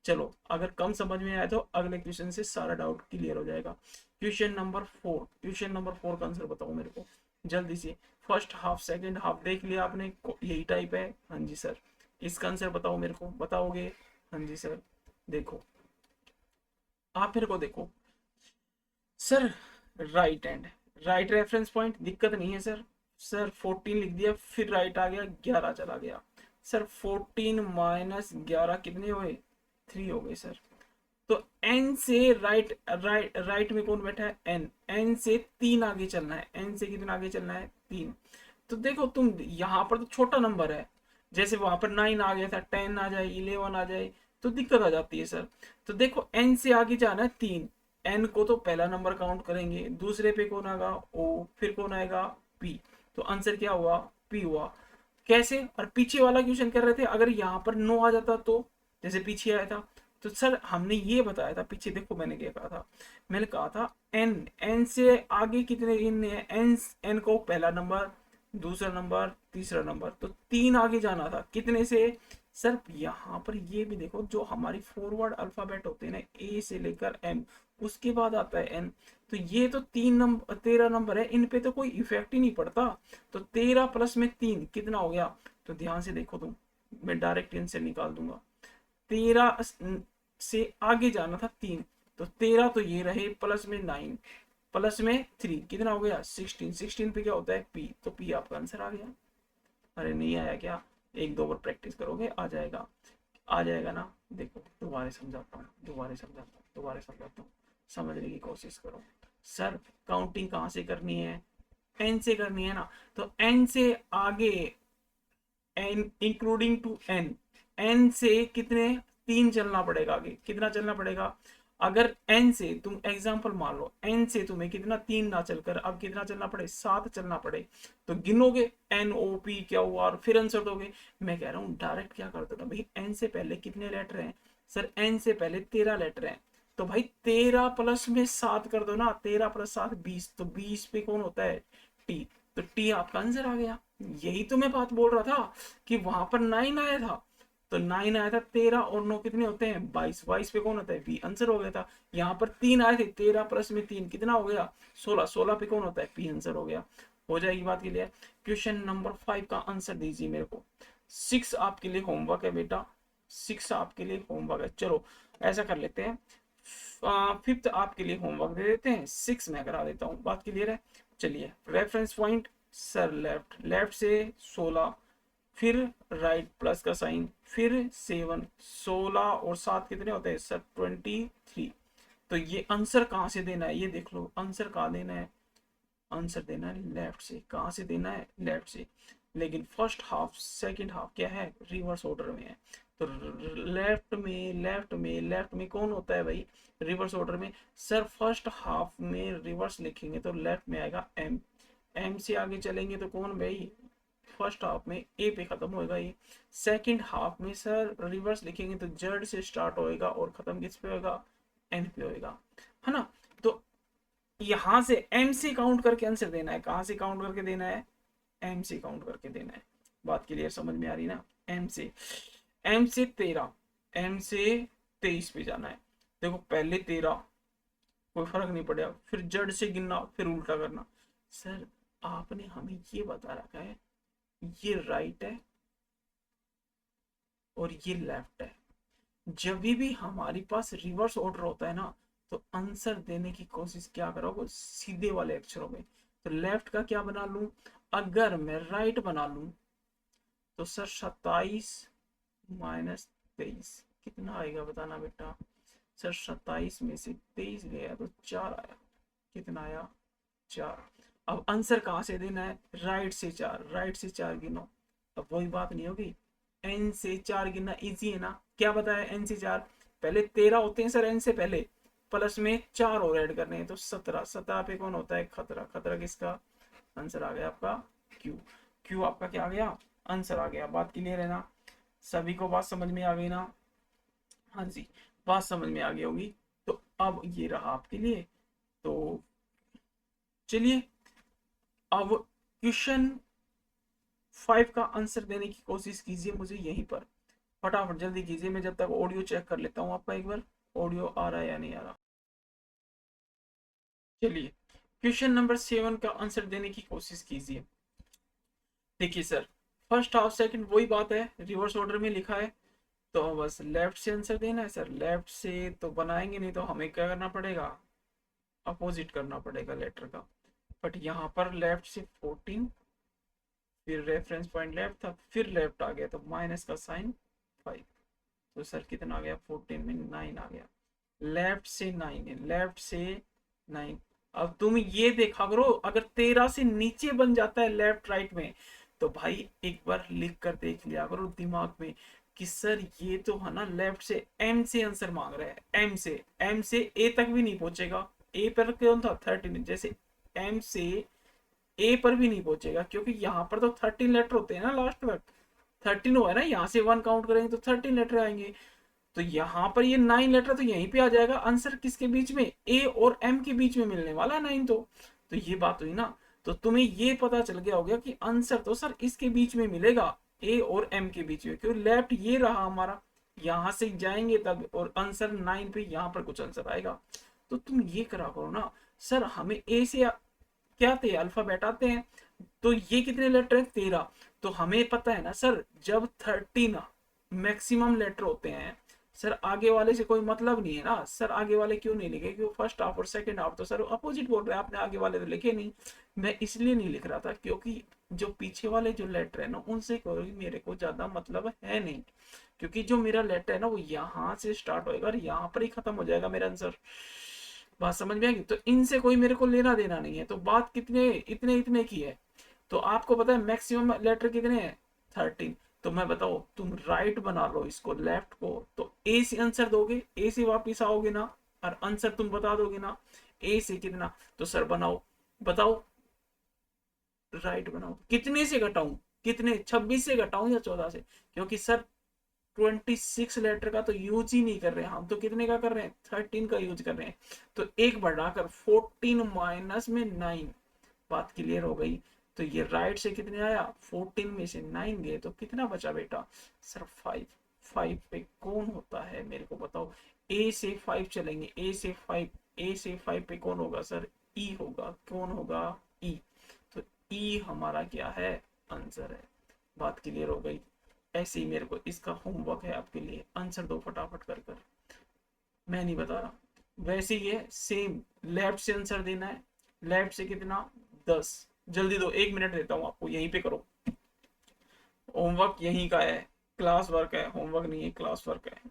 चलो अगर कम समझ में आया तो अगले क्वेश्चन से सारा डाउट क्लियर हो जाएगा। क्वेश्चन नंबर 4, क्वेश्चन नंबर 4 का आंसर बताओ मेरे को जल्दी से, फर्स्ट हाफ सेकंड हाफ देख लिया आपने, यही टाइप है, हाँ जी सर। इसका आंसर बताओ मेरे को, बताओगे, हाँ जी सर। देखो आप मेरे को देखो sir, right hand, right reference point दिक्कत नहीं है सर, सर 14 लिख दिया फिर राइट आ गया 11 चला गया सर, 14 माइनस 11 कितने हुए 3 हो गए सर। तो एन से राइट राइट राइट में कौन बैठा है एन, एन से 3 आगे चलना है, एन से कितना आगे चलना है 3, तो देखो तुम यहाँ पर तो छोटा नंबर है, जैसे वहां पर 9 आ गया था 10 आ जाए 11 आ जाए तो दिक्कत आ जाती है सर। तो देखो एन से आगे जाना है 3, एन को तो पहला नंबर काउंट करेंगे, दूसरे पे कौन आएगा ओ, फिर कौन आएगा पी, तो आंसर क्या हुआ पी हुआ। कैसे, और पीछे वाला क्वेश्चन कर रहे थे अगर यहाँ पर नो आ जाता तो, जैसे पीछे आया था, तो सर हमने ये बताया था पीछे, देखो मैंने क्या कहा था, मैंने कहा था एन, एन से आगे कितने गिनने हैं, एन, एन को पहला नंबर दूसरा नंबर तीसरा नंबर, तो 3 आगे जाना था कितने से सर, यहाँ पर ये भी देखो जो हमारी फॉरवर्ड अल्फाबेट होते हैं ना ए से लेकर एम, उसके बाद आता है एन, तो ये तो 13 नंबर है, इन पे तो कोई इफेक्ट ही नहीं पड़ता, तो 13 प्लस में 3 कितना हो गया, तो ध्यान से देखो तुम, मैं डायरेक्ट आंसर निकाल दूंगा, 13 से आगे जाना था 3, तो 13 तो ये रहे प्लस में 9 प्लस में 3 कितना हो गया 16, 16 पे क्या होता है पी, तो पी आपका आंसर आ गया। अरे नहीं आया क्या, एक दो बार प्रैक्टिस करोगे आ जाएगा, आ जाएगा ना। देखो दोबारा समझाता हूँ, दोबारा समझाता हूँ, दोबारा समझाता हूँ, समझने की कोशिश करो। सर काउंटिंग कहाँ से करनी है, एन से करनी है ना, तो एन से आगे, N including to N, N से कितने 3 चलना पड़ेगा आगे, कितना चलना पड़ेगा, अगर n से तुम एग्जांपल मान लो, n से तुम्हें कितना 3 ना चलकर अब कितना चलना पड़े, 7 चलना पड़े, तो गिनोगे NOPQR फिर आंसर दोगे। मैं कह रहा हूँ डायरेक्ट क्या कर दो ना भाई, n से पहले कितने लेटर हैं सर, n से पहले 13 लेटर हैं, तो भाई 13 प्लस में 7 कर दो ना, 13 प्लस 7 20, तो 20 पे कौन होता है, टी, तो टी आपका आंसर आ गया। यही तो मैं बात बोल रहा था कि वहां पर 9 आया था, तो 9 आया था, 13 और 9 कितने होते हैं 22, 22 पे कौन होता है बी, आंसर हो गया था। यहाँ पर 3 आए थे, 13 प्लस में 3 कितना हो गया 16, 16 पे कौन होता है पी, आंसर हो गया। हो जाएगी बात के लिए। क्वेश्चन नंबर 5 का आंसर दीजिए मेरे को। 6 आपके लिए होमवर्क है बेटा, 6 आपके लिए होमवर्क है। चलो ऐसा कर लेते हैं, 5th आपके लिए होमवर्क दे देते हैं, 6 मैं करा देता हूँ, बात क्लियर है। चलिए reference point sir left, left से 16, फिर राइट प्लस का साइन, फिर 7, 16 और 7 कितने होते हैं सर 23। तो ये आंसर कहाँ से देना है, ये देख लो आंसर कहाँ देना है, आंसर देना है लेफ्ट से। कहाँ से देना है, लेफ्ट से। लेकिन फर्स्ट हाफ सेकंड हाफ क्या है, रिवर्स ऑर्डर में है। तो लेफ्ट में कौन होता है भाई रिवर्स ऑर्डर में, सर फर्स्ट हाफ में रिवर्स लिखेंगे तो लेफ्ट में आएगा एम, एम से आगे चलेंगे तो कौन भाई, फर्स्ट हाफ में ए पे खत्म होएगा ये। सेकंड हाफ में सर रिवर्स लिखेंगे तो जेड से स्टार्ट होएगा और खत्म किस पे होएगा, एन पे होएगा, है ना। तो यहां से एम से काउंट करके आंसर देना है, कहां से काउंट करके देना है, एम से काउंट करके देना है। बात क्लियर समझ में आ रही ना, एम से 13, एम से 23 पे जाना है। देखो पहले 13 कोई फर्क नहीं पड़ेगा, फिर जड़ से गिनना, फिर उल्टा करना। सर आपने हमें ये बता रखा है ये राइट है और ये लेफ्ट है, जब भी हमारे पास रिवर्स ऑर्डर होता है ना, तो आंसर देने की कोशिश क्या करोगे सीधे वाले अक्षरों में। तो लेफ्ट का क्या बना लूं, अगर मैं राइट बना लूं तो सर 27 माइनस 23 कितना आएगा बताना बेटा। सर 27 में से 23 गया तो 4 आया, कितना आया 4। अब आंसर कहां से देना है, राइट से 4, राइट से 4 गिनो। अब वही बात नहीं होगी, एन से 4 गिनना इजी है ना, क्या बताया एन से 4, पहले 13 होते हैं सर एन से पहले, प्लस में 4 और ऐड करने हैं तो 17, 17 पे कौन होता है खतरा, खतरा किसका, आंसर आ गया आपका क्यू, क्यू आपका क्या आ गया आंसर आ गया। बात क्लियर है ना, सभी को बात समझ में आ गई ना, हाँ जी बात समझ में आ गई होगी। तो अब ये रहा आपके लिए। तो चलिए अब क्वेश्चन 5 का आंसर देने की कोशिश कीजिए मुझे यहीं पर, फटाफट जल्दी कीजिए, मैं जब तक ऑडियो चेक कर लेता हूँ आपका एक बार, ऑडियो आ रहा है या नहीं आ रहा। चलिए क्वेश्चन नंबर 7 का आंसर देने की कोशिश कीजिए। देखिए सर फर्स्ट हाफ सेकंड वही बात है, रिवर्स ऑर्डर में लिखा है, तो बस लेफ्ट से आंसर देना है सर, लेफ्ट से तो बनाएंगे नहीं तो हमें क्या करना पड़ेगा, अपोजिट करना पड़ेगा लेटर का। बट यहाँ पर लेफ्ट से 14, फिर रेफरेंस पॉइंट लेफ्ट था, फिर लेफ्ट आ गया तो माइनस का साइन 5, तो सर कितना आ गया 14 में 9 आ गया, लेफ्ट से 9 है, लेफ्ट से 9। अब तुम ये देखा करो अगर 13 से नीचे बन जाता है लेफ्ट राइट में, तो भाई एक बार लिख कर देख लिया करो दिमाग में कि सर ये तो है ना लेफ्ट से एम से आंसर मांग रहा है, एम से ए तक भी नहीं पहुंचेगा, ए पर कौन था 13, जैसे एम से ए पर भी नहीं पहुंचेगा क्योंकि यहाँ पर तो 13 लेटर होते हैं ना लास्ट तक, 13 हुआ है ना, यहाँ से 1 काउंट करेंगे तो 13 लेटर आएंगे, तो यहाँ पर ये 9 लेटर तो यहीं पे आ जाएगा, आंसर किसके बीच में ए और एम के बीच में मिलने वाला है 9, तो ये बात हुई ना। तो तुम्हें ये पता चल गया होगा कि आंसर तो सर इसके बीच में मिलेगा, ए और एम के बीच में, क्योंकि लेफ्ट ये रहा हमारा, यहाँ से जाएंगे तब और आंसर 9 पे यहाँ पर कुछ आंसर आएगा। तो तुम ये करा करो ना सर, हमें ए से क्या थे अल्फाबेट आते हैं, तो ये कितने लेटर है 13, तो हमें पता है ना सर जब 13 मैक्सिमम लेटर होते हैं सर, आगे वाले से कोई मतलब नहीं है ना सर, आगे वाले क्यों नहीं लिखे क्योंकि फर्स्ट हाफ और सेकंड हाफ तो सर अपोजिट बोल रहे हैं, आपने आगे वाले तो लिखे नहीं, मैं इसलिए नहीं लिख रहा था क्योंकि जो पीछे वाले जो लेटर है ना उनसे कोई मेरे को ज्यादा मतलब है नहीं, क्योंकि जो मेरा लेटर है ना वो यहाँ से स्टार्ट होएगा और यहाँ पर ही खत्म हो जाएगा मेरा आंसर। बात समझ में आएगी, तो इनसे कोई मेरे को लेना देना नहीं है, तो बात कितने इतने इतने की है। तो आपको पता है मैक्सिमम लेटर कितने हैं 13, तो मैं बताओ तुम राइट बना लो इसको लेफ्ट को, तो ए से आंसर दोगे, ए से वापिस आओगे ना, और आंसर तुम बता दोगे ना ए से कितना, तो सर बनाओ, बताओ राइट बनाओ। कितने से घटाऊं, कितने 26 से घटाऊं या 14 से, क्योंकि सर 26 लेटर का तो यूज ही नहीं कर रहे हैं हम, तो कितने का कर रहे हैं 13 का यूज कर रहे हैं। तो एक बढ़ाकर 14 माइनस में 9, बात क्लियर हो गई। तो ये राइट से कितने आया 14 में से 9 गए तो कितना बचा बेटा सर 5। 5 पे कौन होता है मेरे को बताओ, ए से 5 चलेंगे, ए से 5, ए से 5 पे कौन होगा सर ई होगा, कौन होगा ई। तो ई हमारा क्या है आंसर है, बात क्लियर हो गई। ऐसे ही मेरे को इसका होमवर्क है आपके लिए, आंसर दो फटाफट कर कर, मैं नहीं बता रहा। वैसे ही है सेम, लेफ्ट से आंसर देना है, लेफ्ट से कितना 10, जल्दी दो 1 मिनट देता हूँ आपको, यहीं पे करो। होमवर्क यहीं का है, क्लास वर्क है, होमवर्क नहीं है क्लास वर्क है,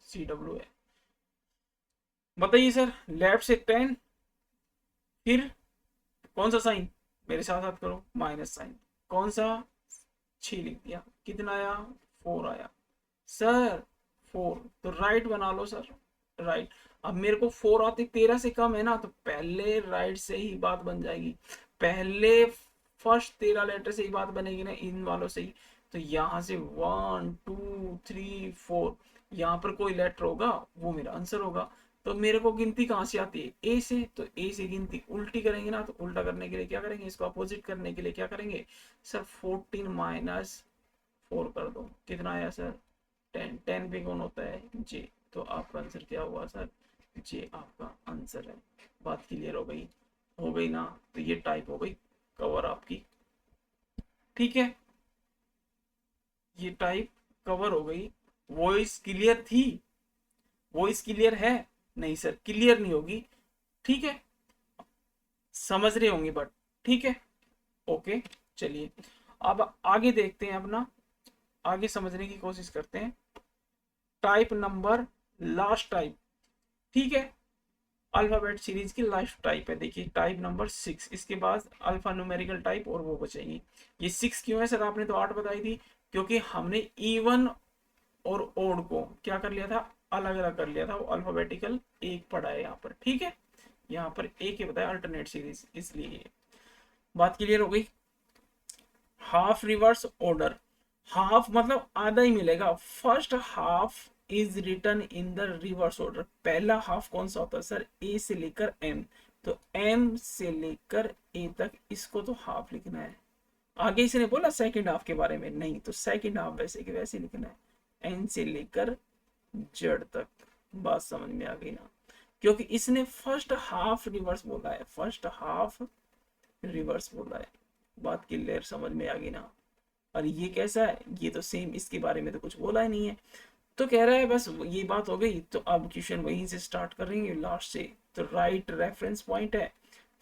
CW है। बताइए सर लेफ्ट से 10, फिर कौन सा साइन, मेरे साथ साथ करो, माइनस साइन, कौन सा 6 लिख दिया, कितना आया 4 आया सर 4, तो राइट बना लो सर राइट। अब मेरे को 4 आते 13 से कम है ना, तो पहले राइट से ही बात बन जाएगी, पहले फर्स्ट 13 लेटर से ही बात बनेगी ना इन वालों से ही। तो यहाँ से 1 2 3 4, यहाँ पर कोई लेटर होगा वो मेरा आंसर होगा। तो मेरे को गिनती कहाँ से आती है ए से, तो ए से गिनती उल्टी करेंगे ना, तो उल्टा करने के लिए क्या करेंगे, इसको अपोजिट करने के लिए क्या करेंगे सर 14 माइनस 4 कर दो, कितना आया सर 10। 10 पे कौन होता है जे, तो आपका आंसर क्या हुआ सर जे आपका आंसर है। बात क्लियर हो गई ना। तो ये टाइप हो गई कवर आपकी, ठीक है, ये टाइप कवर हो गई। वॉइस क्लियर थी, वॉइस क्लियर है, नहीं सर क्लियर नहीं होगी, ठीक है समझ रहे होंगे बट, ठीक है ओके। चलिए अब आगे देखते हैं अपना, आगे समझने की कोशिश करते हैं। टाइप नंबर लास्ट टाइप, ठीक है, अल्फाबेट सीरीज की लास्ट टाइप है, देखिए टाइप नंबर 6, इसके बाद अल्फा न्यूमेरिकल टाइप और वो बचेंगी। ये 6 क्यों है सर, आपने तो 8 बताई थी, क्योंकि हमने इवन और ओड को क्या कर लिया था, अलग अलग कर लिया था, वो अल्फाबेटिकल एक पढ़ा है यहाँ पर, ठीक है, यहाँ पर एक ही बताया अल्टरनेट सीरीज, इसलिए बात क्लियर हो गई। हाफ रिवर्स ऑर्डर, हाफ मतलब आधा ही मिलेगा, first half is written in the reverse order. पहला हाफ कौन सा होता है सर ए से लेकर एम, तो एम से लेकर ए तक इसको तो हाफ लिखना है। आगे इसने बोला सेकंड हाफ के बारे में, नहीं तो सेकंड हाफ वैसे कि वैसे लिखना है, एन से लेकर जेड तक। बात समझ में आ गई ना, क्योंकि इसने फर्स्ट हाफ रिवर्स बोला है, फर्स्ट हाफ रिवर्स बोला है, बात क्लियर समझ में आ गई ना। और ये कैसा है, ये तो सेम, इसके बारे में तो कुछ बोला ही नहीं है, तो कह रहा है बस ये बात हो गई। तो अब क्वेश्चन वहीं से स्टार्ट करेंगे लास्ट से। तो राइट रेफरेंस पॉइंट है,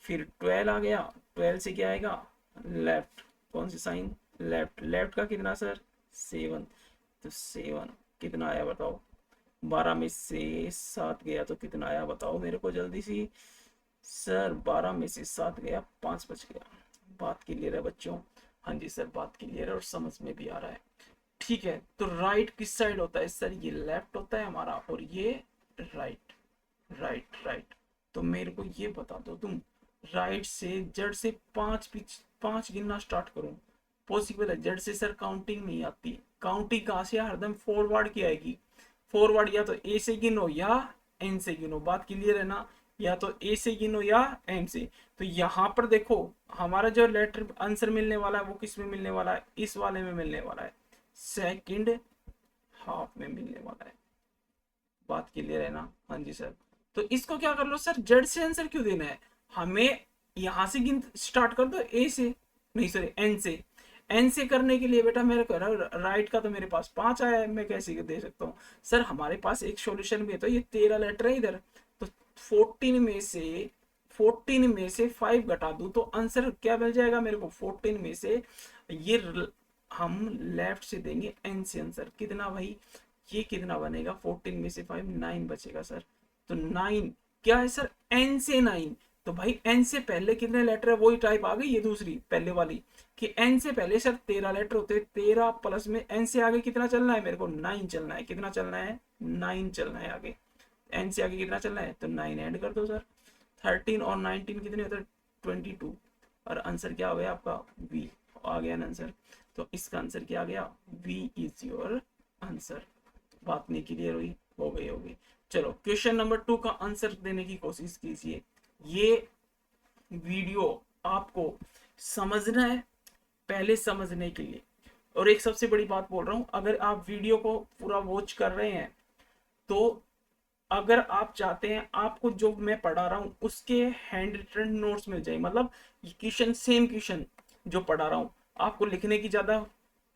फिर 12 आ गया, 12 से क्या आएगा लेफ्ट, कौन सी साइन लेफ्ट, लेफ्ट का कितना सर 7, तो 7 कितना आया बताओ, 12 में से 7 गया तो कितना आया बताओ मेरे को जल्दी सी सर, 12 में से 7 गया 5 बच गया। बात क्लियर है बच्चों, हाँ जी सर बात क्लियर है और समझ में भी आ रहा है, ठीक है। तो राइट किस साइड होता है सर, ये लेफ्ट होता है हमारा और ये राइट, राइट राइट। तो मेरे को ये बता दो तुम, राइट से जड़ से 5 गिनना स्टार्ट करूं, पॉसिबल है, जड़ से सर काउंटिंग नहीं आती, काउंटिंग कहाँ से हरदम फॉरवर्ड की आएगी, फॉरवर्ड या तो ए से गिनो या एन से गिनो, बात क्लियर है ना, या तो ए से गिनो या एन से। तो यहाँ पर देखो हमारा जो लेटर आंसर मिलने वाला है वो किस में मिलने वाला है, इस वाले में मिलने वाला है, सेकंड हाफ में मिलने वाला है, बात क्लियर है ना, हाँ जी सर। तो इसको क्या कर लो सर, जेड से आंसर क्यों देना है हमें, यहां से गिन स्टार्ट कर दो ए से, नहीं सॉरी एन से, एन से करने के लिए बेटा मेरे को राइट का तो मेरे पास 5 आया है, मैं कैसे दे सकता हूँ सर, हमारे पास एक सॉल्यूशन भी है, तो ये 13 लेटर है इधर, तो 14 में से 5 घटा दूं तो आंसर क्या मिल जाएगा मेरे को, 14 में से ये हम लेफ्ट से देंगे एन से आंसर कितना भाई, ये कितना बनेगा 14 में से 5 9 बचेगा सर। तो 9 क्या है सर एन से 9, तो भाई एन से पहले कितने लेटर है वही टाइप आ गई ये दूसरी पहले वाली, कि एन से पहले सर 13 लेटर होते हैं, 13 प्लस में एन से आगे कितना चलना है मेरे को 9 चलना है, कितना चलना है 9 चलना है आगे, एन से आगे कितना चलना है, तो 9 ऐड कर दो सर। 13 और 19 कितने होते हैं, 22, और आंसर क्या हो गया आपका, वी आ गया ना आंसर। तो इसका आंसर क्या आ गया, वी इज योर आंसर। बात नहीं क्लियर हुई, हो गई होगी। चलो क्वेश्चन नंबर 2 का आंसर देने की कोशिश कीजिए। ये वीडियो आपको समझना है, पहले समझने के लिए। और एक सबसे बड़ी बात बोल रहा हूं, अगर आप वीडियो को पूरा वॉच कर रहे हैं तो अगर आप चाहते हैं आपको जो मैं पढ़ा रहा हूं उसके हैंड रिटन नोट्स मिल जाए, मतलब क्वेश्चन सेम क्वेश्चन जो पढ़ा रहा हूं, आपको लिखने की ज्यादा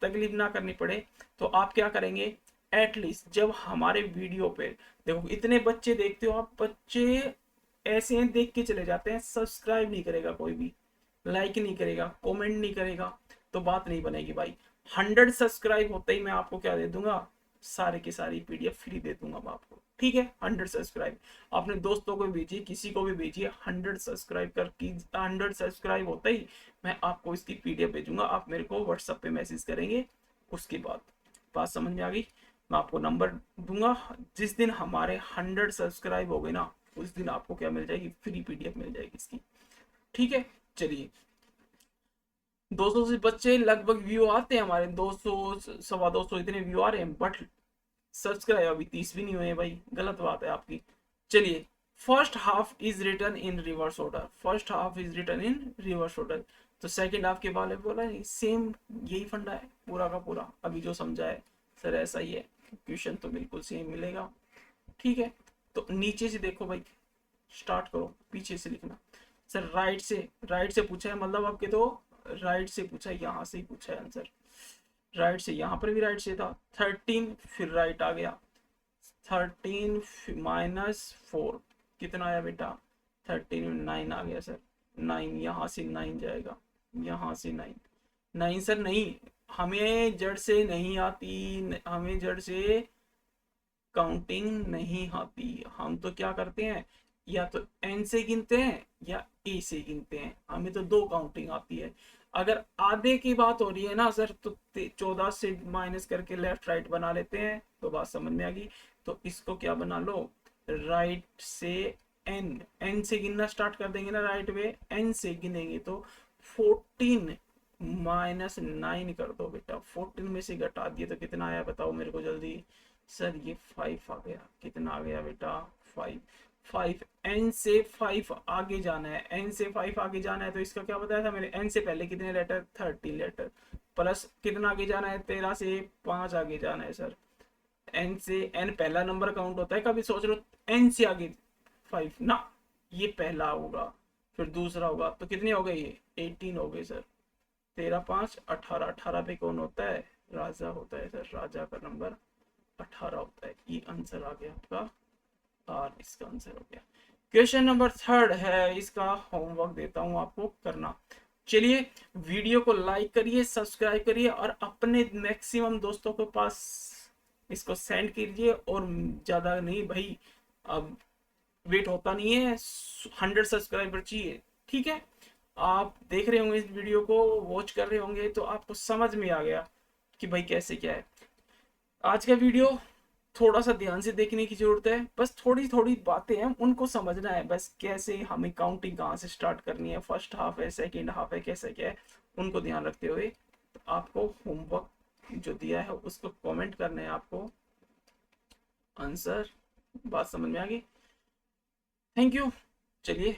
तकलीफ ना करनी पड़े, तो आप क्या करेंगे, एटलीस्ट जब हमारे वीडियो पे देखो इतने बच्चे देखते हो आप, बच्चे ऐसे हैं देख के चले जाते हैं, सब्सक्राइब नहीं करेगा कोई भी, लाइक नहीं करेगा, कमेंट नहीं करेगा, तो बात नहीं बनेगी भाई। 100 सब्सक्राइब होते ही मैं आपको क्या दे दूंगा, सारे की सारी पीडीएफ फ्री दे दूंगा मैं आपको, ठीक है। 100 सब्सक्राइब अपने दोस्तों को भेजिए, किसी को भी भेजिए, 100 सब्सक्राइब कर 100 सब्सक्राइब होते ही मैं आपको इसकी पीडीएफ भेजूंगा, आप मेरे को व्हाट्सएप पे मैसेज करेंगे। उसके बाद बात समझ में आ गई, मैं आपको नंबर दूंगा, जिस दिन हमारे 100 सब्सक्राइब हो गए ना, उस दिन आपको क्या मिल जाएगी, फ्री पीडीएफ मिल जाएगी इसकी, ठीक है। चलिए 200 से बच्चे लगभग व्यू आते हैं हमारे, 200 250 इतने व्यू आ रहे हैं, बट सब्सक्राइब अभी 30 भी नहीं हुए भाई, गलत बात है आपकी। चलिए first half is written in reverse order, first half is written in reverse order, तो सेकंड हाफ के बारे में बोला नहीं, सेम यही फंडा है पूरा का पूरा, अभी जो समझा है सर ऐसा ही है, क्वेश्चन तो बिल्कुल सेम मिलेगा, ठीक है। तो नीचे से देखो भाई, स्टार्ट करो पीछे से लिखना। सर राइट से पूछा है, मतलब आपके तो राइट से पूछा है, यहाँ से ही पूछा है आंसर, राइट से, यहाँ पर भी राइट से था। 13 फिर राइट आ गया, 13 -4 कितना आया बेटा, 13 में 9 आ गया सर, 9 यहाँ से 9 जाएगा, यहाँ से 9, 9 सर नहीं, हमें जड़ से नहीं आती, हमें जड़ से काउंटिंग नहीं आती, हम तो क्या करते हैं, या तो एन से गिनते हैं या ए से गिनते हैं, हमें तो दो काउंटिंग आती है। अगर आधे की बात हो रही है ना सर, तो 14 से माइनस करके लेफ्ट राइट बना लेते हैं, तो बात समझ में आ गई। तो इसको क्या बना लो, राइट से एन, एन से गिनना स्टार्ट कर देंगे ना राइट में, एन से गिनेंगे तो 14 -9 कर दो बेटा, 14 में से घटा दिए तो कितना आया बताओ मेरे को जल्दी। सर ये 5 आ गया, कितना आ गया बेटा, 5, 5 एन से 5 आगे जाना है, एन से 5 आगे जाना है, तो इसका क्या बताया था मैंने, एन से पहले कितने लेटर, 30 लेटर, प्लस कितना आगे जाना है, 13 से 5 आगे जाना है सर। एन से, एन पहला नंबर काउंट होता है, कभी सोच लो एन से आगे 5 ना, ये पहला होगा, फिर दूसरा होगा, तो कितने हो गए ये 18 हो गए सर, 13 5 18, 18 पे कौन होता है, राजा होता है सर, राजा का नंबर 18 होता है, ये आंसर आ गया आपका, और इसका आंसर हो गया। क्वेश्चन नंबर 3 है, इसका होमवर्क देता हूं आपको करना। चलिए वीडियो को लाइक करिए, सब्सक्राइब करिए, और अपने मैक्सिमम दोस्तों के पास इसको सेंड कीजिए, और ज्यादा नहीं भाई, अब वेट होता नहीं है, 100 सब्सक्राइबर चाहिए, ठीक है। आप देख रहे होंगे इस वीडियो को, वॉच कर रहे होंगे, तो आपको समझ में आ गया कि भाई कैसे क्या है। आज का वीडियो थोड़ा सा ध्यान से देखने की जरूरत है, बस थोड़ी थोड़ी बातें हैं उनको समझना है, बस कैसे हमें काउंटिंग कहाँ से स्टार्ट करनी है, फर्स्ट हाफ है सेकंड हाफ है कैसे क्या है, उनको ध्यान रखते हुए तो आपको होमवर्क जो दिया है उसको कमेंट करना है आपको आंसर। बात समझ में आ गई, थैंक यू। चलिए